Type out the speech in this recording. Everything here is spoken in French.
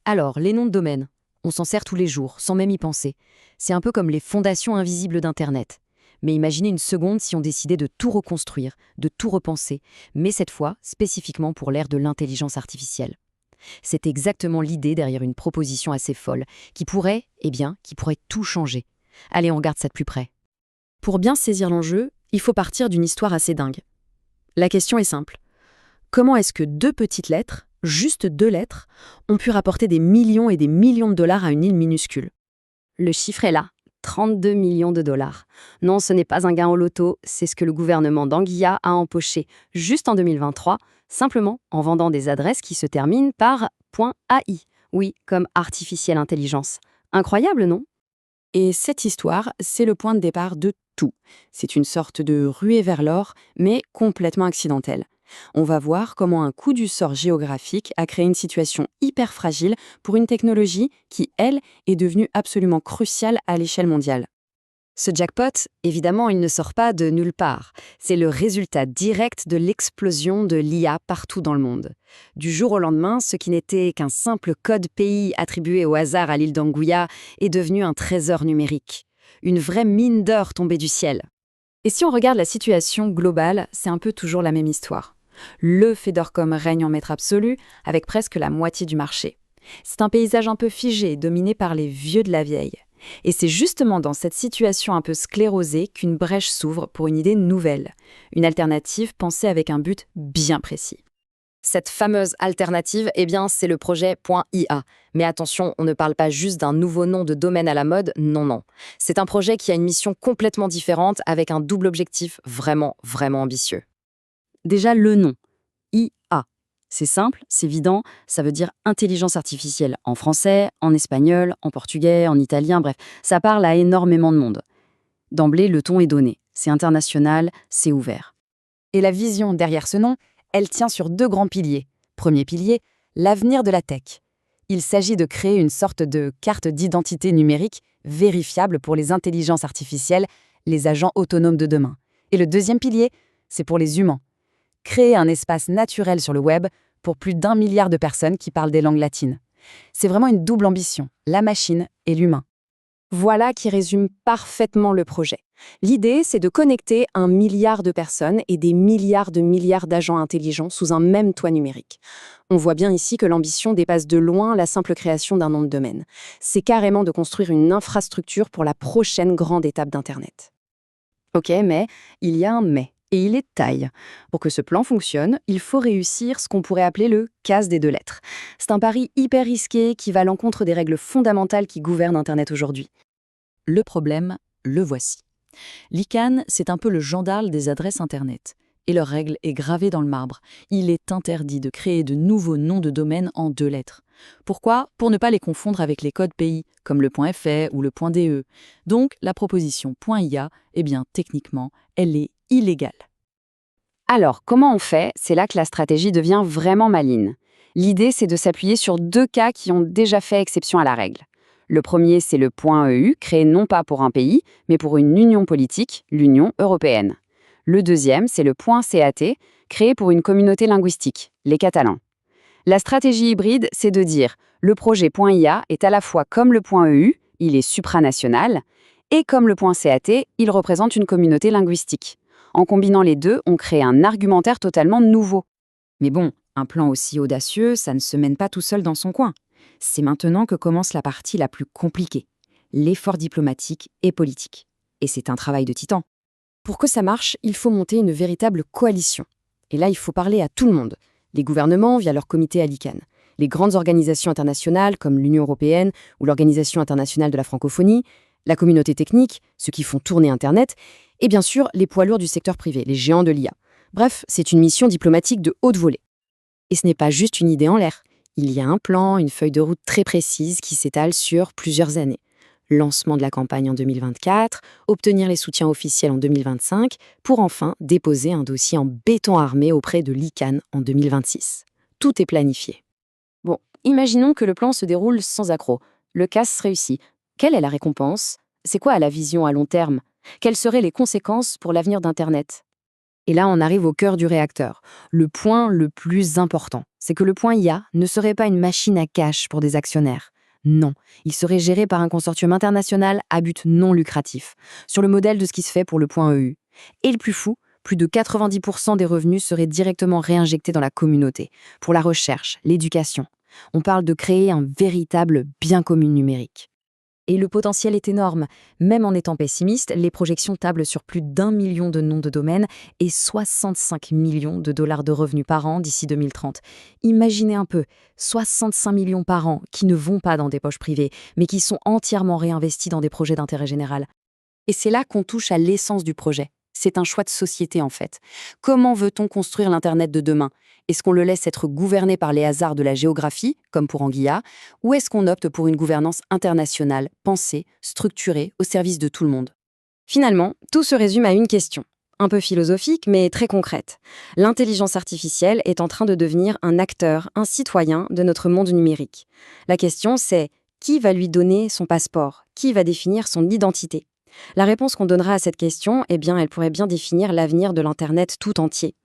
Alors, les noms de domaine. On s'en sert tous les jours, sans même y penser. C'est un peu comme les fondations invisibles d'Internet. Mais imaginez une seconde si on décidait de tout reconstruire, de tout repenser, mais cette fois spécifiquement pour l'ère de l'intelligence artificielle. C'est exactement l'idée derrière une proposition assez folle, qui pourrait tout changer. Allez, on regarde ça de plus près. Pour bien saisir l'enjeu, il faut partir d'une histoire assez dingue. La question est simple. Comment est-ce que deux petites lettres, juste deux lettres, ont pu rapporter des millions et des millions de dollars à une île minuscule? Le chiffre est là, 32 millions de dollars. Non, ce n'est pas un gain au loto, c'est ce que le gouvernement d'Anguilla a empoché juste en 2023, simplement en vendant des adresses qui se terminent par .ai. Oui, comme artificielle intelligence. Incroyable, non? Et cette histoire, c'est le point de départ de tout. C'est une sorte de ruée vers l'or, mais complètement accidentelle. On va voir comment un coup du sort géographique a créé une situation hyper fragile pour une technologie qui, elle, est devenue absolument cruciale à l'échelle mondiale. Ce jackpot, évidemment, il ne sort pas de nulle part. C'est le résultat direct de l'explosion de l'IA partout dans le monde. Du jour au lendemain, ce qui n'était qu'un simple code pays attribué au hasard à l'île d'Anguilla est devenu un trésor numérique. Une vraie mine d'or tombée du ciel. Et si on regarde la situation globale, c'est un peu toujours la même histoire. Le Fedorcom règne en maître absolu, avec presque la moitié du marché. C'est un paysage un peu figé, dominé par les vieux de la vieille. Et c'est justement dans cette situation un peu sclérosée qu'une brèche s'ouvre pour une idée nouvelle, une alternative pensée avec un but bien précis. Cette fameuse alternative, c'est le projet .ia. Mais attention, on ne parle pas juste d'un nouveau nom de domaine à la mode, non, non. C'est un projet qui a une mission complètement différente avec un double objectif vraiment, vraiment ambitieux. Déjà, le nom, IA. C'est simple, c'est évident, ça veut dire intelligence artificielle en français, en espagnol, en portugais, en italien, bref, ça parle à énormément de monde. D'emblée, le ton est donné, c'est international, c'est ouvert. Et la vision derrière ce nom, elle tient sur deux grands piliers. Premier pilier, l'avenir de la tech. Il s'agit de créer une sorte de carte d'identité numérique vérifiable pour les intelligences artificielles, les agents autonomes de demain. Et le deuxième pilier, c'est pour les humains. Créer un espace naturel sur le web pour plus d'1 milliard de personnes qui parlent des langues latines. C'est vraiment une double ambition, la machine et l'humain. Voilà qui résume parfaitement le projet. L'idée, c'est de connecter 1 milliard de personnes et des milliards d'agents intelligents sous un même toit numérique. On voit bien ici que l'ambition dépasse de loin la simple création d'un nom de domaine. C'est carrément de construire une infrastructure pour la prochaine grande étape d'Internet. Ok, mais il y a un mais. Et il est de taille. Pour que ce plan fonctionne, il faut réussir ce qu'on pourrait appeler le casse des deux lettres. C'est un pari hyper risqué qui va à l'encontre des règles fondamentales qui gouvernent Internet aujourd'hui. Le problème, le voici. L'ICANN, c'est un peu le gendarme des adresses Internet. Et leur règle est gravée dans le marbre. Il est interdit de créer de nouveaux noms de domaine en deux lettres. Pourquoi? Pour ne pas les confondre avec les codes pays, comme le .fr ou le .de. Donc, la proposition .ia, techniquement, elle est illégale. Alors, comment on fait? C'est là que la stratégie devient vraiment maligne. L'idée, c'est de s'appuyer sur deux cas qui ont déjà fait exception à la règle. Le premier, c'est le .eu, créé non pas pour un pays, mais pour une union politique, l'Union européenne. Le deuxième, c'est le .cat, créé pour une communauté linguistique, les Catalans. La stratégie hybride, c'est de dire le projet .ia est à la fois comme le .eu, il est supranational, et comme le .cat, il représente une communauté linguistique. En combinant les deux, on crée un argumentaire totalement nouveau. Mais bon, un plan aussi audacieux, ça ne se mène pas tout seul dans son coin. C'est maintenant que commence la partie la plus compliquée, l'effort diplomatique et politique. Et c'est un travail de titan. Pour que ça marche, il faut monter une véritable coalition. Et là, il faut parler à tout le monde. Les gouvernements via leur comité à l'ICANN, les grandes organisations internationales comme l'Union européenne ou l'Organisation internationale de la francophonie, la communauté technique, ceux qui font tourner Internet, et bien sûr les poids lourds du secteur privé, les géants de l'IA. Bref, c'est une mission diplomatique de haute volée. Et ce n'est pas juste une idée en l'air. Il y a un plan, une feuille de route très précise qui s'étale sur plusieurs années. Lancement de la campagne en 2024, obtenir les soutiens officiels en 2025, pour enfin déposer un dossier en béton armé auprès de l'ICANN en 2026. Tout est planifié. Bon, imaginons que le plan se déroule sans accroc. Le casse réussit. Quelle est la récompense? C'est quoi la vision à long terme? Quelles seraient les conséquences pour l'avenir d'Internet? Et là, on arrive au cœur du réacteur. Le point le plus important, c'est que le point IA ne serait pas une machine à cash pour des actionnaires. Non, il serait géré par un consortium international à but non lucratif, sur le modèle de ce qui se fait pour le point EU. Et le plus fou, plus de 90% des revenus seraient directement réinjectés dans la communauté, pour la recherche, l'éducation. On parle de créer un véritable bien commun numérique. Et le potentiel est énorme. Même en étant pessimiste, les projections tablent sur plus d'1 million de noms de domaine et 65 millions de dollars de revenus par an d'ici 2030. Imaginez un peu, 65 millions par an qui ne vont pas dans des poches privées, mais qui sont entièrement réinvestis dans des projets d'intérêt général. Et c'est là qu'on touche à l'essence du projet. C'est un choix de société en fait. Comment veut-on construire l'Internet de demain? Est-ce qu'on le laisse être gouverné par les hasards de la géographie, comme pour Anguilla, ou est-ce qu'on opte pour une gouvernance internationale, pensée, structurée, au service de tout le monde? Finalement, tout se résume à une question, un peu philosophique mais très concrète. L'intelligence artificielle est en train de devenir un acteur, un citoyen de notre monde numérique. La question c'est, qui va lui donner son passeport? Qui va définir son identité? La réponse qu'on donnera à cette question, eh bien, elle pourrait bien définir l'avenir de l'Internet tout entier.